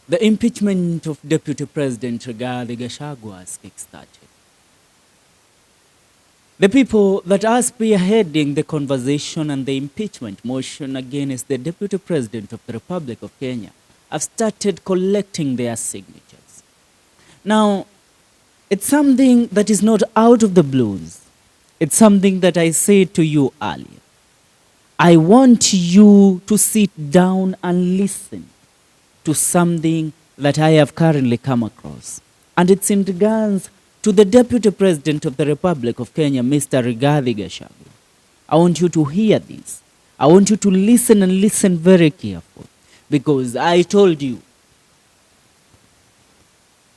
The impeachment of Deputy President Rigathi Gachagua has kick-started. The people that are spearheading the conversation and the impeachment motion against the Deputy President of the Republic of Kenya have started collecting their signatures. Now, it's something that is not out of the blues. It's something that I said to you earlier. I want you to sit down and listen to something that I have currently come across. And it's in regards to the Deputy President of the Republic of Kenya, Mr. Rigathi Gachagua. I want you to hear this. I want you to listen and listen very carefully. Because I told you,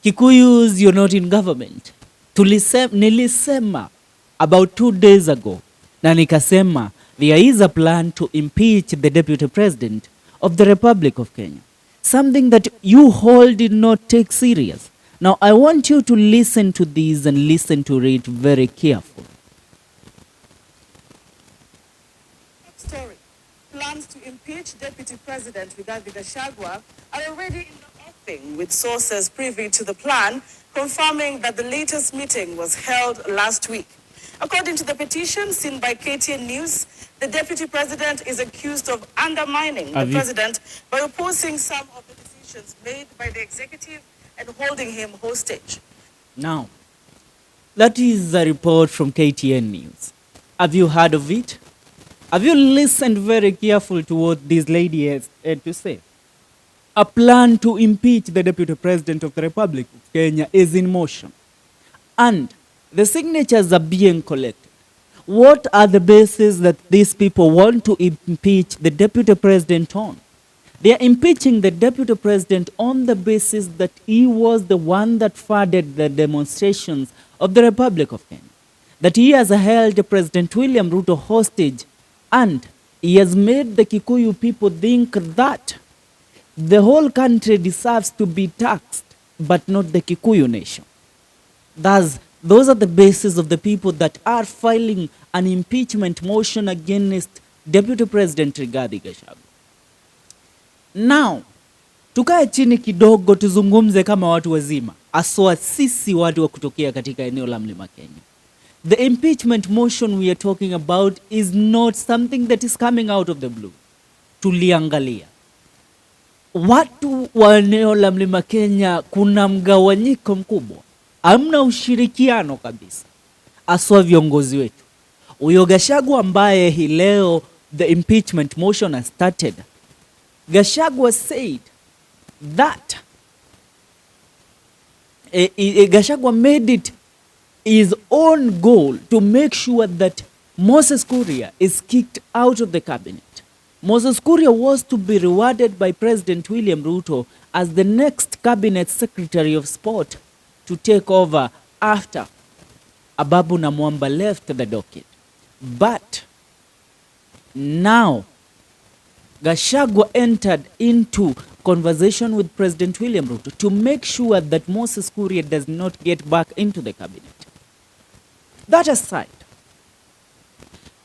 Kikuyus, you're not in government. Nilisema about 2 days ago, na nikasema there is a plan to impeach the Deputy President of the Republic of Kenya. Something that you all did not take serious. Now, I want you to listen to this and listen to it very carefully. Story. Plans to impeach Deputy President Rigathi Gachagua are already in the offing, with sources privy to the plan confirming that the latest meeting was held last week. According to the petition seen by KTN News, the Deputy President is accused of undermining the President by opposing some of the decisions made by the executive and holding him hostage. Now, that is a report from KTN News. Have you heard of it? Have you listened very carefully to what this lady has to say? A plan to impeach the Deputy President of the Republic of Kenya is in motion. And the signatures are being collected. What are the bases that these people want to impeach the Deputy President on? They are impeaching the Deputy President on the basis that he was the one that funded the demonstrations of the Republic of Kenya. That he has held President William Ruto hostage, and he has made the Kikuyu people think that the whole country deserves to be taxed, but not the Kikuyu nation. Those are the basis of the people that are filing an impeachment motion against Deputy President Rigathi Gachagua. Now, tukae chini kidogo tuzungumze kama watu wazima, aswa sisi watu wa kutokea katika eneo la Mlima Kenya. The impeachment motion we are talking about is not something that is coming out of the blue. Tuliangalia. Watu wa eneo la Mlima Kenya kuna mgawanyiko mkubwa. Hamna ushirikiano kabisa. Aswa viongozi wetu. Huyo Gachagua ambaye hii leo the impeachment motion has started. Gachagua said that Gachagua made it his own goal to make sure that Moses Kuria is kicked out of the cabinet. Moses Kuria was to be rewarded by President William Ruto as the next cabinet secretary of sport to take over after Ababu Namwamba left the docket. But now, Gachagua entered into conversation with President William Ruto to make sure that Moses Kuria does not get back into the cabinet. That aside,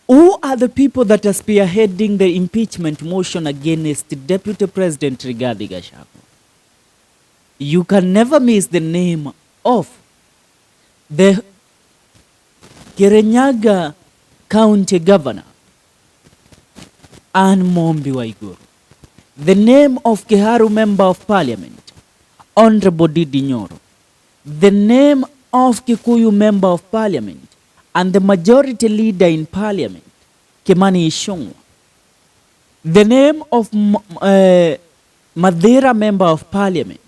who are the people that are spearheading the impeachment motion against Deputy President Rigathi Gachagua? You can never miss the name of the Kirinyaga County Governor, Anne Mombi Waiguru. The name of Kiharu Member of Parliament, Honorable Didi Nyoro. The name of Kikuyu Member of Parliament and the Majority Leader in Parliament, Kimani Ichung'wah. The name of Madeira Member of Parliament,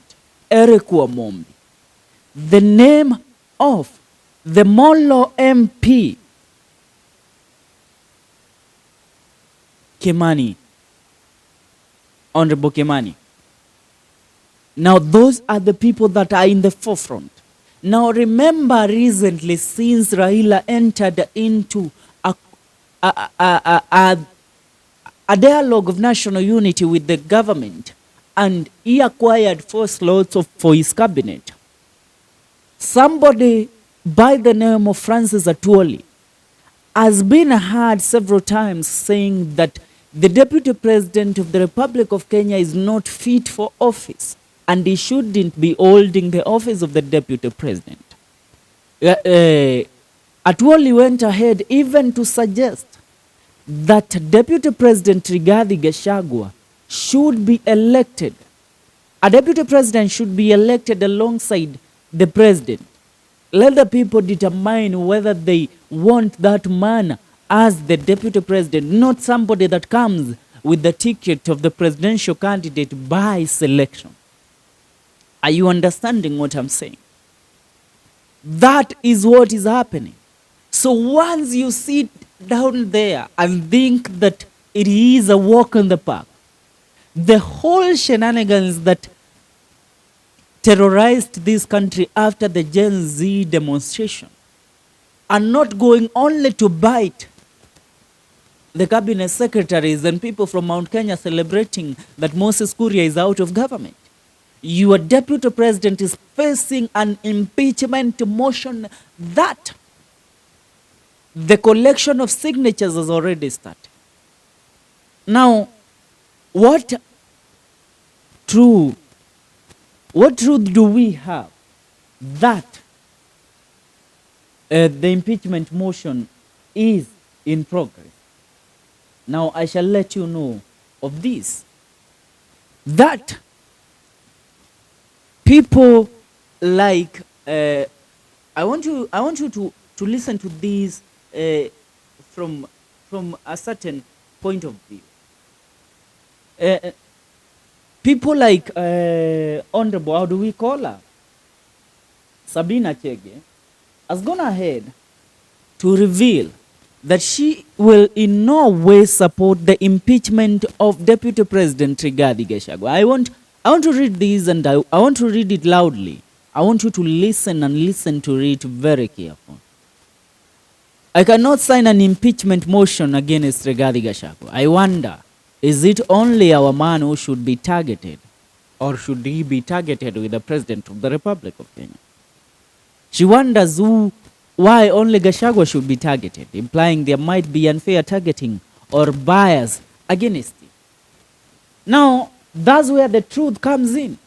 Eric Wamombi. The name of the Molo MP, Kimani, Honorable Kimani. Now those are the people that are in the forefront. Now remember, recently, since Raila entered into a dialogue of national unity with the government, and he acquired 4 slots for his cabinet, somebody by the name of Francis Atwoli has been heard several times saying that the Deputy President of the Republic of Kenya is not fit for office. and he shouldn't be holding the office of the deputy president. Atwoli went ahead even to suggest that Deputy President Rigathi Gachagua should be elected. A deputy president should be elected alongside the president. Let the people determine whether they want that man as the deputy president, not somebody that comes with the ticket of the presidential candidate by selection. Are you understanding what I'm saying? That is what is happening. So once you sit down there and think that it is a walk in the park, the whole shenanigans that terrorized this country after the Gen Z demonstration are not going only to bite the cabinet secretaries and people from Mount Kenya celebrating that Moses Kuria is out of government. Your deputy president is facing an impeachment motion that the collection of signatures has already started. Now, what truth do we have that the impeachment motion is in progress? Now, I shall let you know of this. That people like, I want you to listen to this from a certain point of view. People like Honorable, how do we call her? Sabina Chege has gone ahead to reveal that she will in no way support the impeachment of Deputy President Rigathi Gachagua. I want to read this, and I want to read it loudly. I want you to listen and listen to it very carefully. I cannot sign an impeachment motion against Rigathi Gachagua. I wonder, is it only our man who should be targeted, or should he be targeted with the President of the Republic of Kenya? She wonders why only Gachagua should be targeted, implying there might be unfair targeting or bias against it. Now, that's where the truth comes in.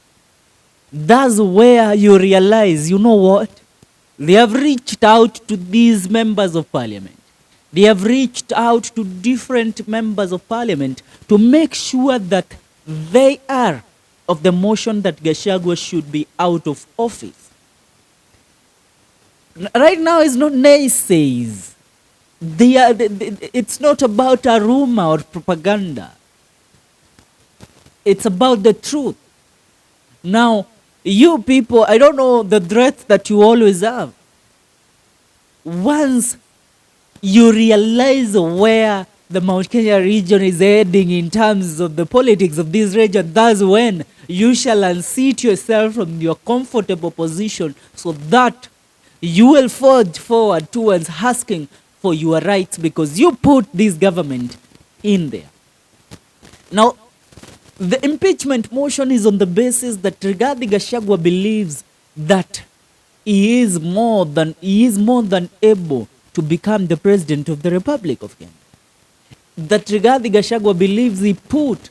That's where you realize, you know what? They have reached out to these members of parliament. They have reached out to different members of parliament to make sure that they are of the motion that Gachagua should be out of office. Right now, it's not naysays. It's not about a rumor or propaganda. It's about the truth. Now, you people, I don't know the threats that you always have. Once you realize where the Mount Kenya region is heading in terms of the politics of this region, that's when you shall unseat yourself from your comfortable position so that you will forge forward towards asking for your rights, because you put this government in there. Now, the impeachment motion is on the basis that Rigathi Gachagua believes that he is more than able to become the president of the Republic of Kenya. That Rigathi Gachagua believes he put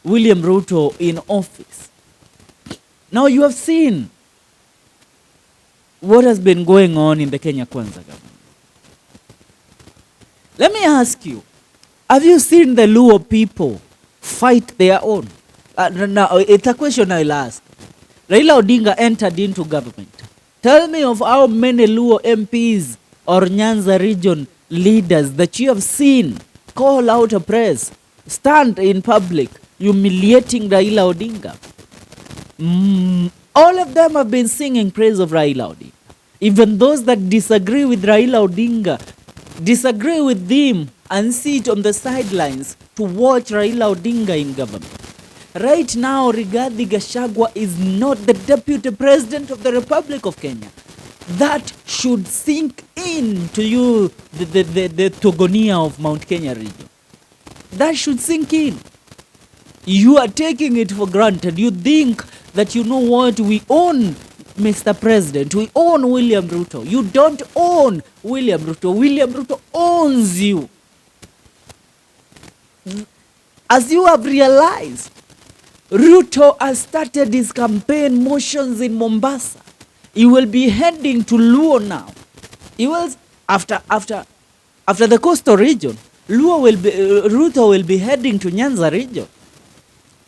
William Ruto in office. Now, you have seen what has been going on in the Kenya Kwanza government. Let me ask you, have you seen the Luo people fight their own? Now, it's a question I'll ask. Raila Odinga entered into government. Tell me of how many Luo MPs or Nyanza region leaders that you have seen call out a press, stand in public, humiliating Raila Odinga. All of them have been singing praise of Raila Odinga. Even those that disagree with Raila Odinga, disagree with him and sit on the sidelines to watch Raila Odinga in government. Right now, Rigathi Gachagua is not the deputy president of the Republic of Kenya. That should sink in to you, the Togonia of Mount Kenya region. That should sink in. You are taking it for granted. You think that, you know what, we own Mr. President, we own William Ruto. You don't own William Ruto. William Ruto owns you. As you have realized, Ruto has started his campaign motions in Mombasa. He will be heading to Luo now. He will, after the coastal region, Ruto will be heading to Nyanza region.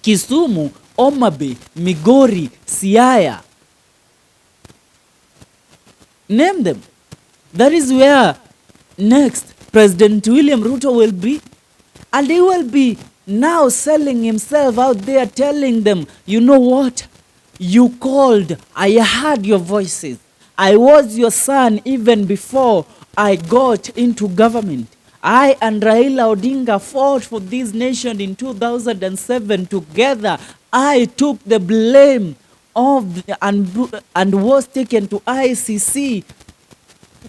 Kisumu, Omabay, Migori, Siaya. Name them. That is where next President William Ruto will be. And he will be now selling himself out there, telling them, you know what? You called, I heard your voices. I was your son even before I got into government. I and Raila Odinga fought for this nation in 2007 together. I took the blame of and was taken to ICC.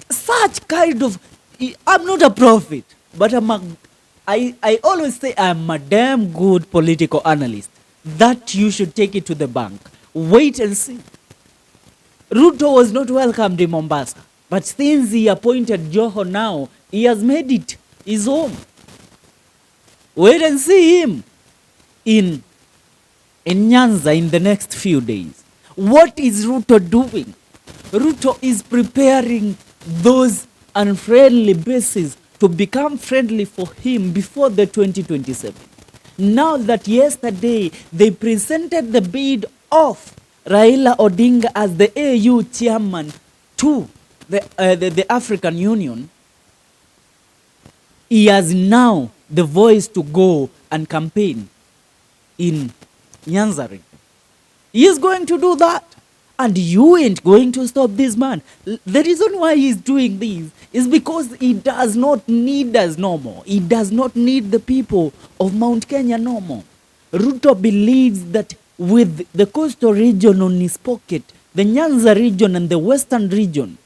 Such kind of, I'm not a prophet, but I always say I'm a damn good political analyst. That you should take it to the bank. Wait and see. Ruto was not welcomed in Mombasa, but since he appointed Joho now, he has made it his home. Wait and see him in Nyanza in the next few days. What is Ruto doing? Ruto is preparing those unfriendly bases to become friendly for him before the 2027. Now that yesterday they presented the bid of Raila Odinga as the AU chairman to the African Union, he has now the voice to go and campaign in Nyanza region. He is going to do that. And you ain't going to stop this man. The reason why he's doing this is because he does not need us no more. He does not need the people of Mount Kenya no more. Ruto believes that with the coastal region on his pocket, the Nyanza region and the western region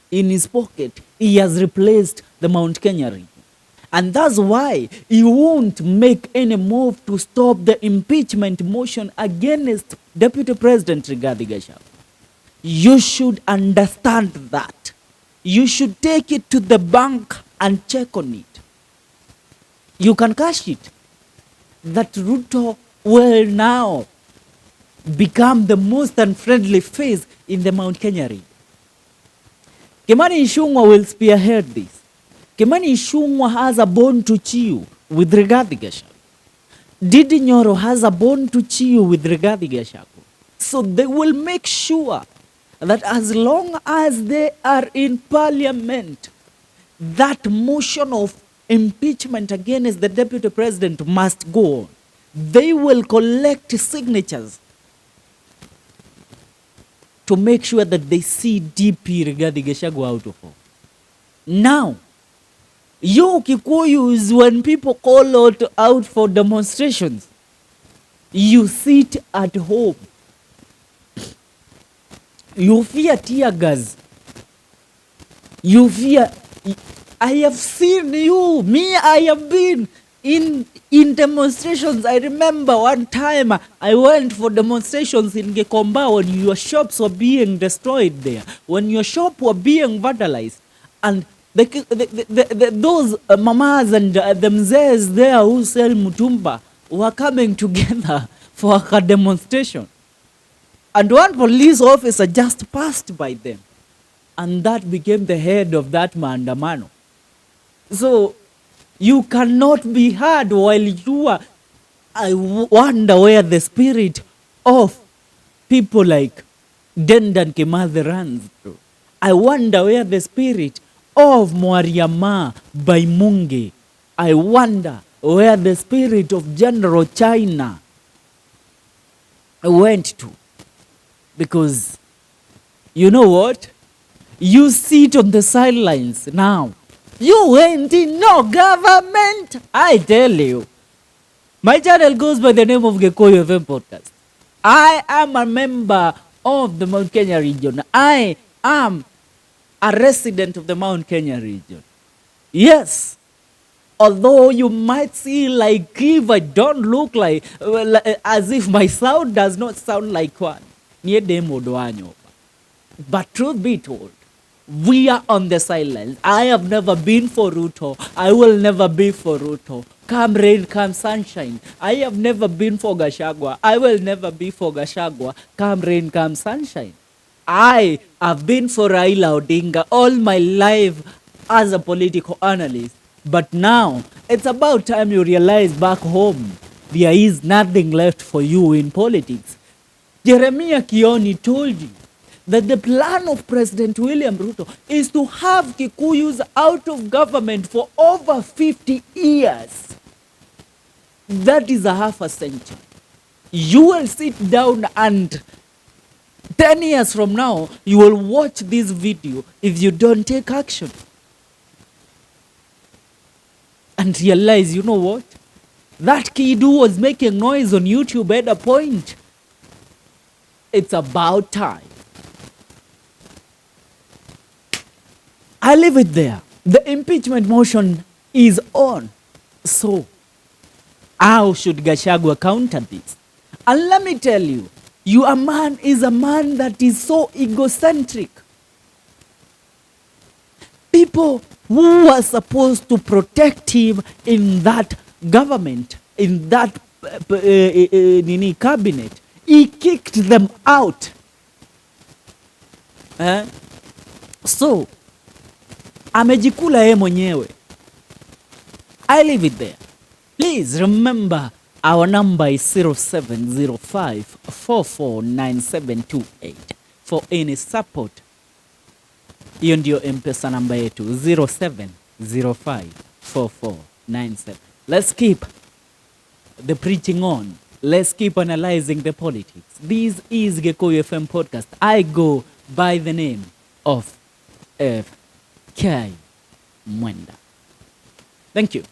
in his pocket, he has replaced the Mount Kenya region. And that's why he won't make any move to stop the impeachment motion against Deputy President Rigathi Gachagua. You should understand that. You should take it to the bank and check on it. You can cash it. That Ruto will now become the most unfriendly face in the Mount Kenya region. Kimani Ichung'wah will spearhead this. Kimani Ichung'wah has a bone to chew with Rigathi Gachagua. Didi Nyoro has a bone to chew with Rigathi Gachagua. So they will make sure that as long as they are in parliament, that motion of impeachment against the deputy president must go on. They will collect signatures to make sure that they see DP Rigathi Gachagua out of office. Now, you Kikuyus, when people call out for demonstrations, you sit at home. You fear tear gas. You fear. I have seen you. Me, I have been in demonstrations. I remember one time I went for demonstrations in Gikomba when your shops were being destroyed there, when your shop were being vandalized, and those mamas and the mzes there who sell mutumba were coming together for a demonstration. And one police officer just passed by them. And that became the head of that maandamano. So, you cannot be heard while you are... I wonder where the spirit of people like Dendan Kimathi runs through. I wonder where the spirit of Mwariama Baimunge. I wonder where the spirit of General China went to. Because, you know what? You sit on the sidelines now. You ain't in no government. I tell you. My channel goes by the name of Kikuyus FM Podcast. I am a member of the Mount Kenya region. I am a resident of the Mount Kenya region. Yes. Although you might see like if I don't look like, as if my sound does not sound like one. But truth be told, We are on the sidelines. I have never been for Ruto. I will never be for Ruto. Come rain, come sunshine. I have never been for Gachagua. I will never be for Gachagua. Come rain, come sunshine. I have been for Raila Odinga all my life as a political analyst. But now, it's about time you realize back home, there is nothing left for you in politics. Jeremiah Kioni told you that the plan of President William Ruto is to have Kikuyus out of government for over 50 years. That is a half a century. You will sit down and 10 years from now, you will watch this video if you don't take action. And realize, you know what? That kid who was making noise on YouTube had a point. It's about time. I leave it there. The impeachment motion is on. So, how should Gachagua counter this? And let me tell you, your man is a man that is so egocentric. People who were supposed to protect him in that government, in that cabinet, he kicked them out. So, amejikula yeye mwenyewe. I leave it there. Please remember our number is 0705449728 for any support. Hiyo ndio M-Pesa namba yetu 07054497. Let's keep the preaching on. Let's keep analyzing the politics. This is Kikuyus FM podcast. I go by the name of F.K. Mwenda. Thank you.